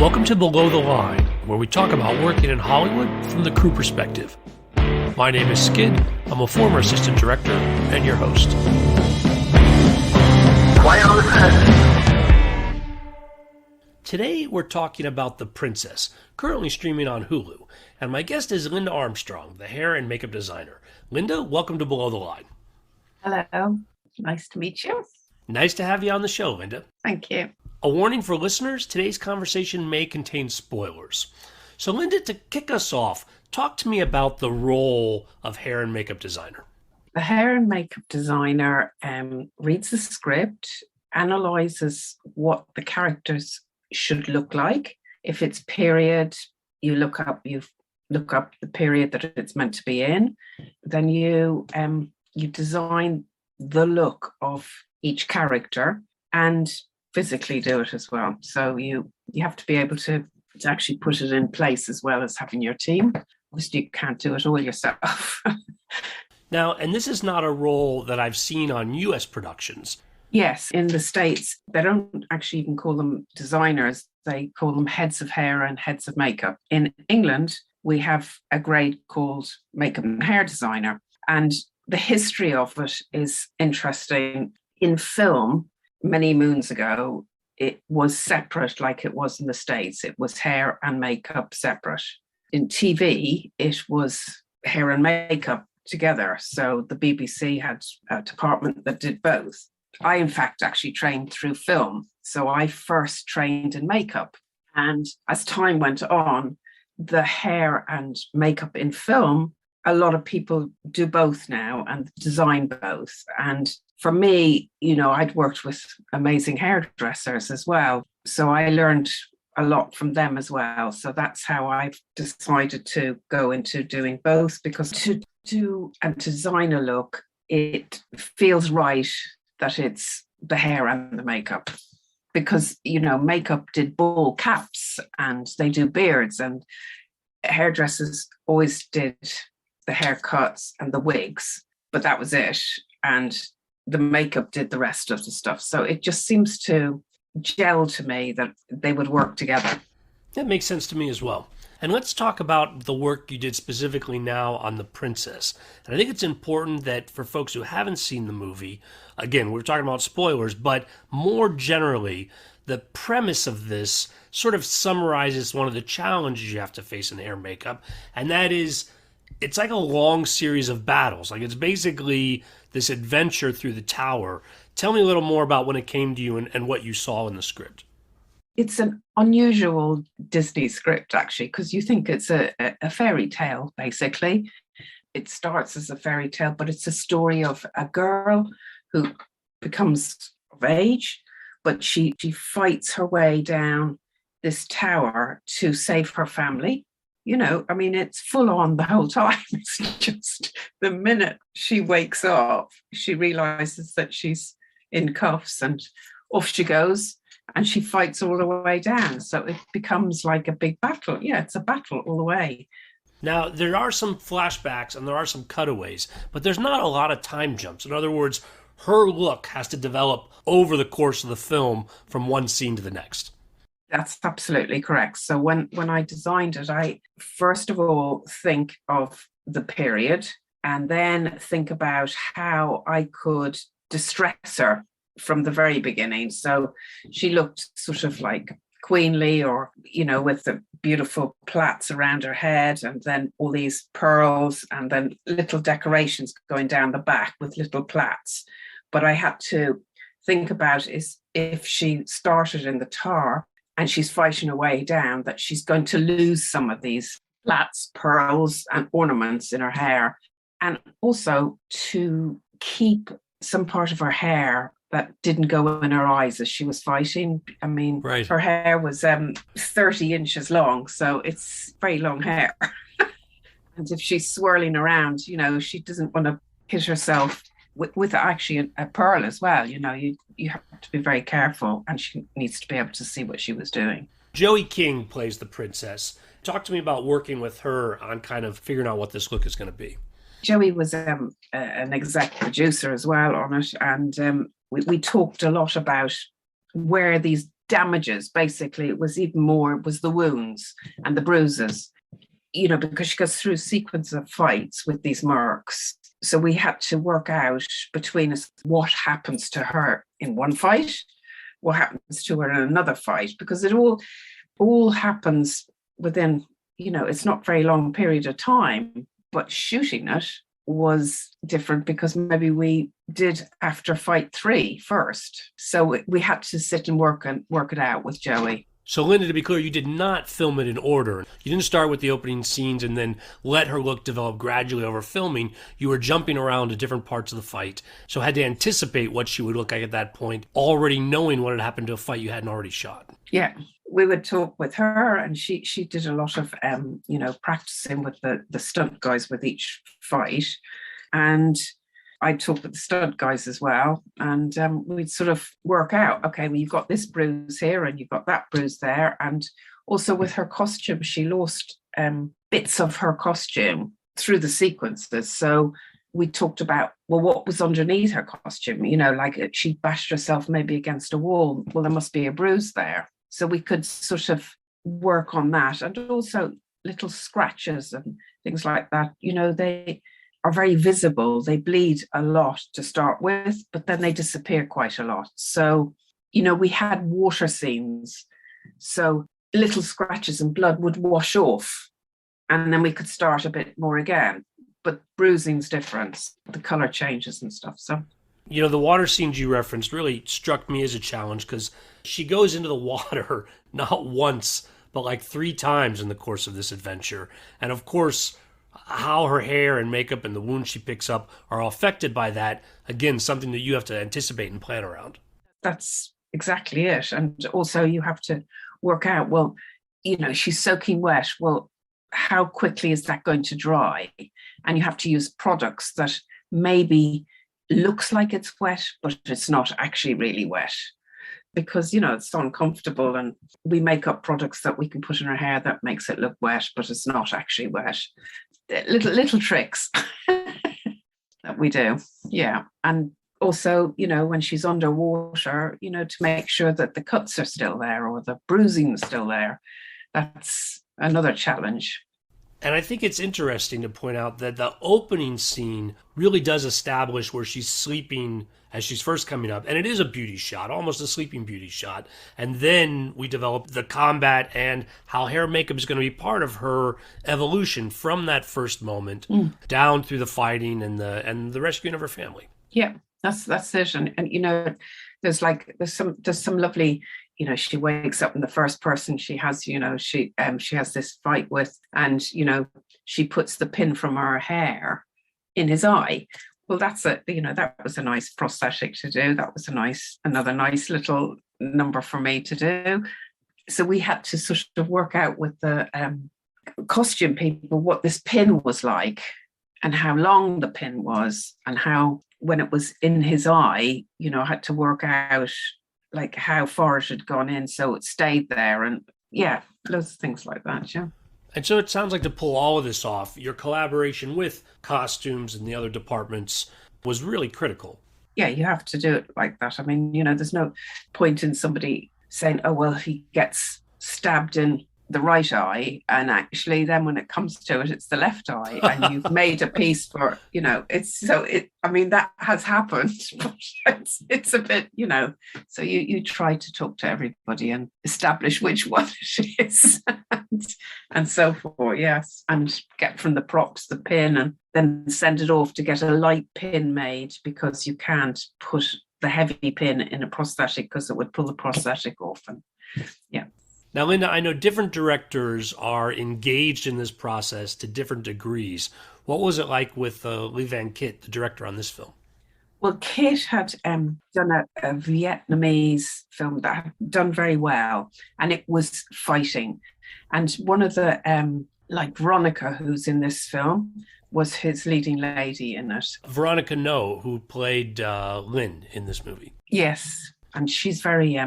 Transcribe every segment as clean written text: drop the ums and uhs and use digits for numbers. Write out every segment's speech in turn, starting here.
Welcome to Below the Line, where we talk about working in Hollywood from the crew perspective. My name is Kitt. I'm a former assistant director and your host. Today we're talking about The Princess, currently streaming on Hulu, and my guest is Lynda Armstrong, the hair and makeup designer. Lynda, welcome to Below the Line. Hello, nice to meet you. Nice to have you on the show, Lynda. Thank you. A warning for listeners, today's conversation may contain spoilers. So Lynda, to kick us off, talk to me about the role of hair and makeup designer. The hair and makeup designer reads the script, analyzes what the characters should look like. If it's period, you look up the period that it's meant to be in. Then you design the look of each character and physically do it as well. So you have to be able to actually put it in place as well as having your team. Obviously, you can't do it all yourself. Now, and this is not a role that I've seen on US productions. Yes, in the States, they don't actually even call them designers. They call them heads of hair and heads of makeup. In England, we have a grade called makeup and hair designer. And the history of it is interesting. In film, many moons ago, it was separate like it was in the States. It was hair and makeup separate. In TV, it was hair and makeup together. So the BBC had a department that did both. I, in fact, actually trained through film. So I first trained in makeup. And as time went on, the hair and makeup in film, a lot of people do both now and design both. And for me, I'd worked with amazing hairdressers as well. So I learned a lot from them as well. So that's how I've decided to go into doing both, because to do and to design a look, it feels right that it's the hair and the makeup. Because, makeup did ball caps and they do beards, and hairdressers always did the haircuts and the wigs, but that was it. And the makeup did the rest of the stuff. So it just seems to gel to me that they would work together. That makes sense to me as well. And let's talk about the work you did specifically now on The Princess. And I think it's important that for folks who haven't seen the movie, again, we're talking about spoilers, but more generally, the premise of this sort of summarizes one of the challenges you have to face in hair and makeup, and that is it's like a long series of battles. Like, it's basically this adventure through the tower. Tell me a little more about when it came to you and what you saw in the script. It's an unusual Disney script, actually, because you think it's a fairy tale, basically. It starts as a fairy tale, but it's a story of a girl who becomes of age, but she fights her way down this tower to save her family. It's full on the whole time. It's just the minute she wakes up, she realizes that she's in cuffs and off she goes and she fights all the way down. So it becomes like a big battle. Yeah, it's a battle all the way. Now, there are some flashbacks and there are some cutaways, but there's not a lot of time jumps. In other words, her look has to develop over the course of the film from one scene to the next. That's absolutely correct. So when I designed it, I first of all think of the period and then think about how I could distress her from the very beginning. So she looked sort of like queenly, or, with the beautiful plaits around her head and then all these pearls and then little decorations going down the back with little plaits. But I had to think about is if she started in the tower and she's fighting her way down, that she's going to lose some of these plaits, pearls, and ornaments in her hair. And also to keep some part of her hair that didn't go in her eyes as she was fighting. I mean, right. Her hair was 30 inches long, so it's very long hair. And if she's swirling around, she doesn't want to hit herself with actually a pearl as well. You have to be very careful, and she needs to be able to see what she was doing. Joey King plays the princess. Talk to me about working with her on kind of figuring out what this look is going to be. Joey was an exec producer as well on it, and we talked a lot about where these damages. Basically, it was even more, it was the wounds and the bruises, because she goes through a sequence of fights with these marks. So we had to work out between us what happens to her in one fight, what happens to her in another fight, because it all happens within, it's not very long period of time, but shooting it was different because maybe we did after fight 3 first. So we had to sit and work it out with Joey. So, Lynda, to be clear, you did not film it in order. You didn't start with the opening scenes and then let her look develop gradually over filming. You were jumping around to different parts of the fight, so had to anticipate what she would look like at that point, already knowing what had happened to a fight you hadn't already shot. Yeah, we would talk with her, and she did a lot of, practicing with the stunt guys with each fight. And I'd talk with the stunt guys as well, and we'd sort of work out, okay, well, you've got this bruise here and you've got that bruise there. And also with her costume, she lost bits of her costume through the sequences. So we talked about, well, what was underneath her costume? Like she bashed herself maybe against a wall. Well, there must be a bruise there. So we could sort of work on that. And also little scratches and things like that. They are very visible. They bleed a lot to start with, but then they disappear quite a lot. So, we had water scenes. So little scratches and blood would wash off, and then we could start a bit more again. But bruising's different. The color changes and stuff. So, the water scenes you referenced really struck me as a challenge because she goes into the water not once, but like 3 times in the course of this adventure. And of course, how her hair and makeup and the wounds she picks up are all affected by that. Again, something that you have to anticipate and plan around. That's exactly it. And also you have to work out, well, she's soaking wet. Well, how quickly is that going to dry? And you have to use products that maybe looks like it's wet, but it's not actually really wet. Because, it's so uncomfortable, and we make up products that we can put in our hair that makes it look wet, but it's not actually wet. Little tricks that we do. Yeah. And also, when she's underwater, to make sure that the cuts are still there or the bruising is still there. That's another challenge. And I think it's interesting to point out that the opening scene really does establish where she's sleeping as she's first coming up. And it is a beauty shot, almost a sleeping beauty shot. And then we develop the combat and how hair and makeup is going to be part of her evolution from that first moment down through the fighting and the rescuing of her family. Yeah, that's it. And there's some lovely, she wakes up in the first person she has, she has this fight with, and, she puts the pin from her hair in his eye. Well, that's that was a nice prosthetic to do. That was another nice little number for me to do. So we had to sort of work out with the costume people what this pin was like and how long the pin was, and how, when it was in his eye, I had to work out like how far it had gone in so it stayed there. And yeah, loads of things like that. Yeah. And so it sounds like, to pull all of this off, your collaboration with costumes and the other departments was really critical. Yeah, you have to do it like that. I mean, there's no point in somebody saying, oh, well, he gets stabbed in the right eye, and actually then when it comes to it, it's the left eye, and you've made a piece for, that has happened, but it's a bit, so you try to talk to everybody and establish which one it is and so forth. Yes. And get from the props the pin, and then send it off to get a light pin made, because you can't put the heavy pin in a prosthetic because it would pull the prosthetic off. And yeah. Now, Lynda, I know different directors are engaged in this process to different degrees. What was it like with Lee Van Kitt, the director on this film? Well, Kitt had done a Vietnamese film that had done very well, and it was fighting. And one of the, Veronica, who's in this film, was his leading lady in it. Veronica No, who played Lynn in this movie. Yes, and she's very...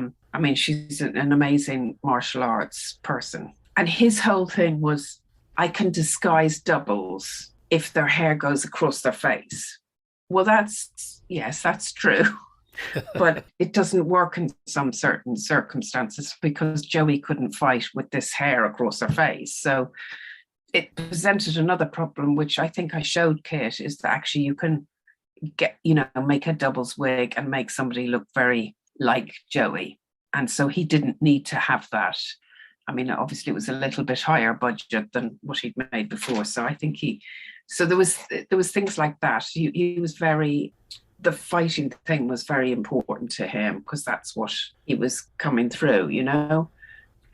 she's an amazing martial arts person. And his whole thing was, I can disguise doubles if their hair goes across their face. Well, that's true. But it doesn't work in some certain circumstances because Joey couldn't fight with this hair across her face. So it presented another problem, which I think I showed Kitt, is that actually you can get, make a doubles wig and make somebody look very like Joey. And so he didn't need to have that. I mean, obviously it was a little bit higher budget than what he'd made before. So I think so there was things like that. He was very, the fighting thing was very important to him because that's what he was coming through,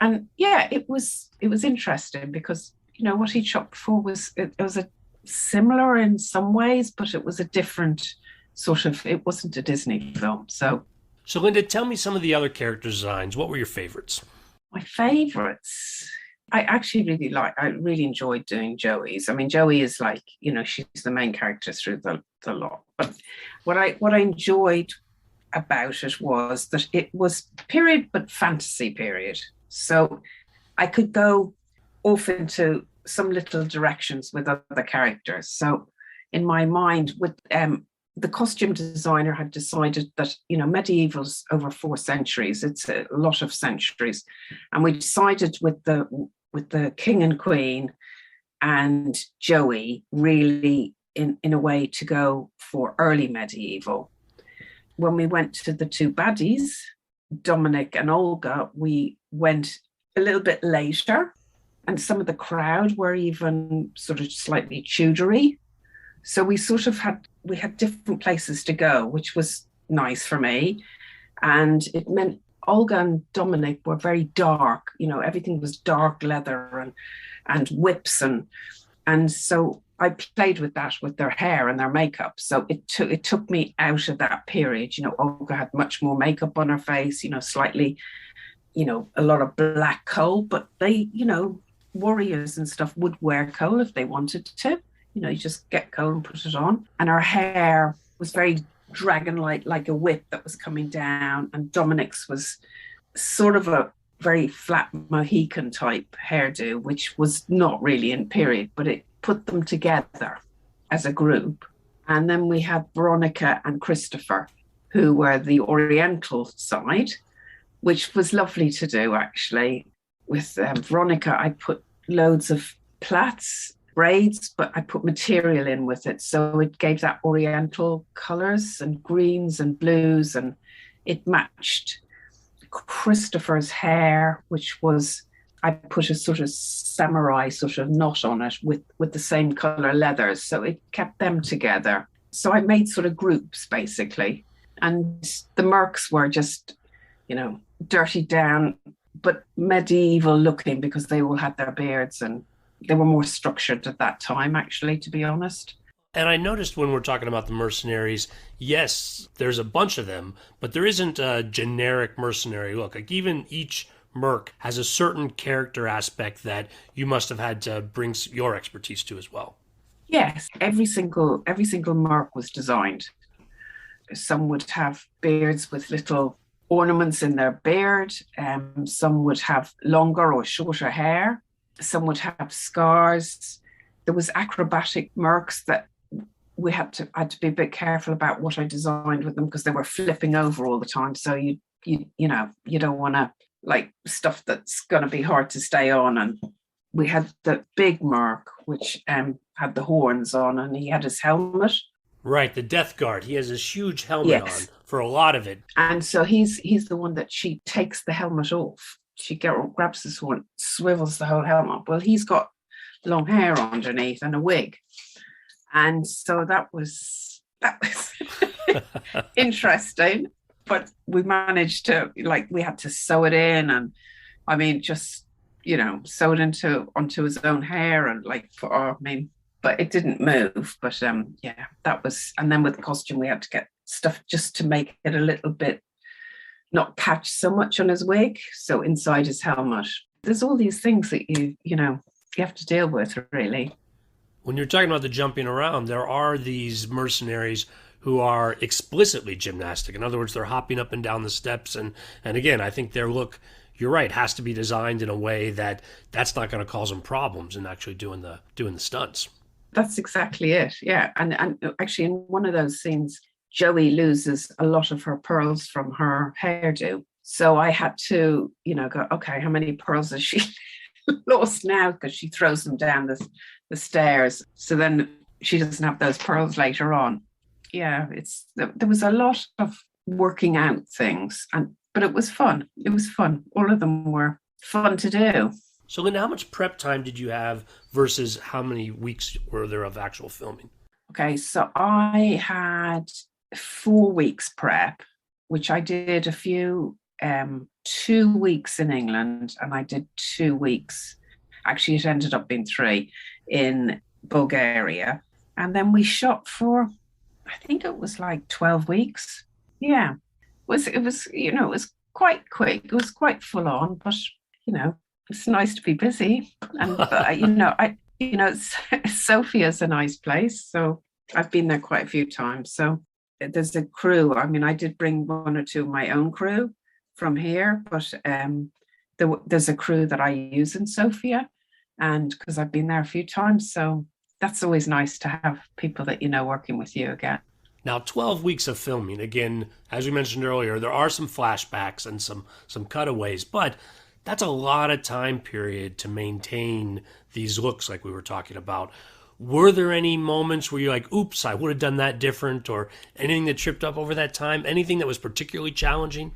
And yeah, it was interesting because, what he shot before it was a similar in some ways, but it was a different sort of, it wasn't a Disney film. So Lynda, tell me some of the other character designs. What were your favorites? my favorites, I really enjoyed doing Joey's. I mean, Joey is like, she's the main character through the lot. But what I enjoyed about it was that it was period, but fantasy period. So I could go off into some little directions with other characters. So in my mind, with the costume designer had decided that, medieval's over 4 centuries. It's a lot of centuries. And we decided with the king and queen and Joey really in a way to go for early medieval. When we went to the 2 baddies, Dominic and Olga, we went a little bit later, and some of the crowd were even sort of slightly Tudory. So we sort of had different places to go, which was nice for me. And it meant Olga and Dominic were very dark, everything was dark leather and whips and so I played with that with their hair and their makeup. So it took me out of that period. Olga had much more makeup on her face, slightly, a lot of black coal, but they, warriors and stuff would wear coal if they wanted to. You just get coal and put it on. And her hair was very dragon-like, like a whip that was coming down. And Dominic's was sort of a very flat Mohican type hairdo, which was not really in period, but it put them together as a group. And then we had Veronica and Christopher, who were the Oriental side, which was lovely to do, actually. With Veronica, I put loads of plaits, braids, but I put material in with it. So it gave that Oriental colours and greens and blues, and it matched Christopher's hair, which was, I put a sort of samurai sort of knot on it with the same colour leathers. So it kept them together. So I made sort of groups, basically. And the mercs were just, dirty down, but medieval looking because they all had their beards and they were more structured at that time, actually, to be honest. And I noticed when we're talking about the mercenaries, yes, there's a bunch of them, but there isn't a generic mercenary look. Like even each merc has a certain character aspect that you must have had to bring your expertise to as well. Yes, every single merc was designed. Some would have beards with little ornaments in their beard. Some would have longer or shorter hair. Some would have scars. There was acrobatic mercs that I had to be a bit careful about what I designed with them because they were flipping over all the time. So you don't want to like stuff that's going to be hard to stay on. And we had the big merc, which had the horns on, and he had his helmet. Right, the Death Guard. He has this huge helmet on for a lot of it. And so he's the one that she takes the helmet off. She grabs this one, swivels the whole helmet. Well, he's got long hair underneath and a wig. And so that was interesting. But we managed to, we had to sew it in, and I mean, just, sew it onto his own hair and but it didn't move. But that was, and then with the costume, we had to get stuff just to make it a little bit not catch so much on his wig. So inside his helmet, there's all these things that you have to deal with, really. When you're talking about the jumping around, there are these mercenaries who are explicitly gymnastic. In other words, they're hopping up and down the steps. And again, I think their look, you're right, has to be designed in a way that's not going to cause them problems in actually doing the stunts. That's exactly it. Yeah. And actually in one of those scenes, Joey loses a lot of her pearls from her hairdo. So I had to, go, okay, how many pearls has she lost now? Because she throws them down the stairs. So then she doesn't have those pearls later on. Yeah, there was a lot of working out things, but it was fun. It was fun. All of them were fun to do. So, Lynda, how much prep time did you have versus how many weeks were there of actual filming? Okay, so I had 4 weeks prep, which I did a few, 2 weeks in England, and I did 2 weeks. Actually, it ended up being 3 in Bulgaria. And then we shot for, I think it was like 12 weeks. Yeah, it was quite quick. It was quite full on, but, it's nice to be busy. And, Sofia's a nice place. So I've been there quite a few times. So there's a crew. I mean, I did bring 1 or 2 of my own crew from here, but there's a crew that I use in Sofia, and because I've been there a few times. So that's always nice to have people that working with you again. Now, 12 weeks of filming. Again, as we mentioned earlier, there are some flashbacks and some cutaways, but that's a lot of time period to maintain these looks like we were talking about. Were there any moments where you're like, oops, I would have done that different, or anything that tripped up over that time? Anything that was particularly challenging?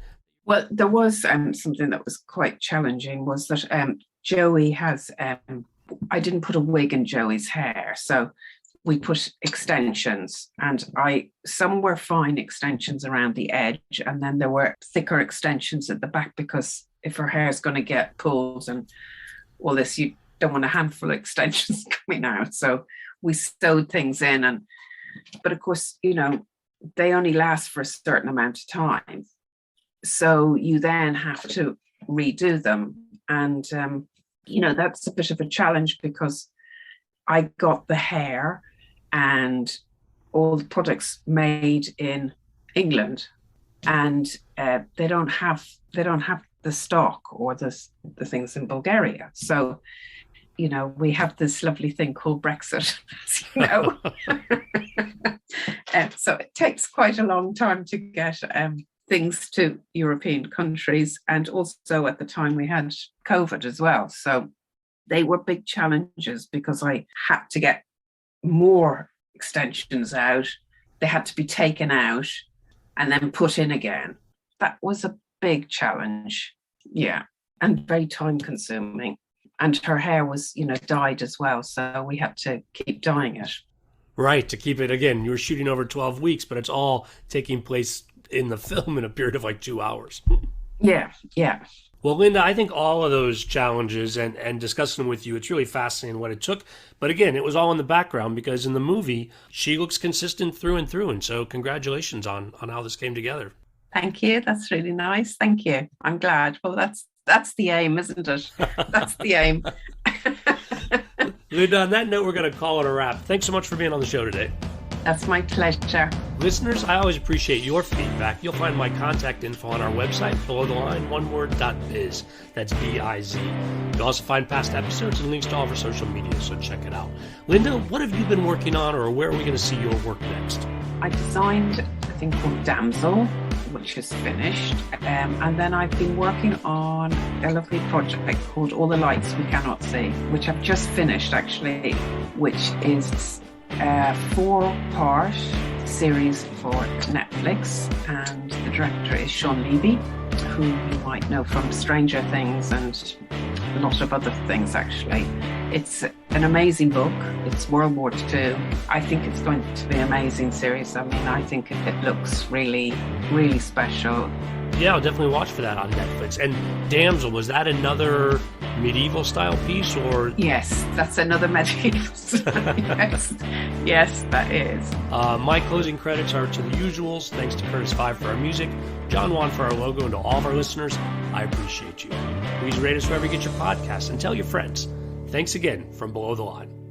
Well, there was something that was quite challenging, was that Joey has, I didn't put a wig in Joey's hair. So we put extensions, and some were fine extensions around the edge, and then there were thicker extensions at the back, because if her hair is going to get pulled and all this, you don't want a handful of extensions coming out. So we sewed things in, but of course, they only last for a certain amount of time. So you then have to redo them. And, that's a bit of a challenge, because I got the hair and all the products made in England, and they don't have the stock or the things in Bulgaria. So, we have this lovely thing called Brexit, so it takes quite a long time to get things to European countries. And also at the time we had COVID as well. So they were big challenges, because I had to get more extensions out. They had to be taken out and then put in again. That was a big challenge. Yeah. And very time consuming. And her hair was, dyed as well. So we had to keep dyeing it. Right. To keep it, again, you were shooting over 12 weeks, but it's all taking place in the film in a period of like 2 hours. Yeah. Well, Lynda, I think all of those challenges and discussing them with you, it's really fascinating what it took. But again, it was all in the background, because in the movie, she looks consistent through and through. And so congratulations on how this came together. Thank you. That's really nice. Thank you. I'm glad. Well, that's the aim, isn't it? That's the aim. Lynda, on that note, we're going to call it a wrap. Thanks so much for being on the show today. That's my pleasure. Listeners, I always appreciate your feedback. You'll find my contact info on our website, belowtheline.biz. That's B-I-Z. You'll also find past episodes and links to all of our social media, so check it out. Lynda, what have you been working on, or where are we going to see your work next? I designed a thing called Damsel, which is finished. And then I've been working on a lovely project called All the Lights We Cannot See, which I've just finished, actually, which is a 4-part series for Netflix, and the director is Sean Levy, who you might know from Stranger Things and a lot of other things, actually. It's an amazing book. It's World War II. I think it's going to be an amazing series. I mean, I think it looks really, really special. Yeah, I'll definitely watch for that on Netflix. And Damsel, was that another medieval style piece, or? Yes, that's another medieval style. Yes, that is. My closing credits are to the usuals. Thanks to Curtis Five for our music, John Wan for our logo, and to all of our listeners, I appreciate you. Please rate us wherever you get your podcasts and tell your friends. Thanks again from Below the Line.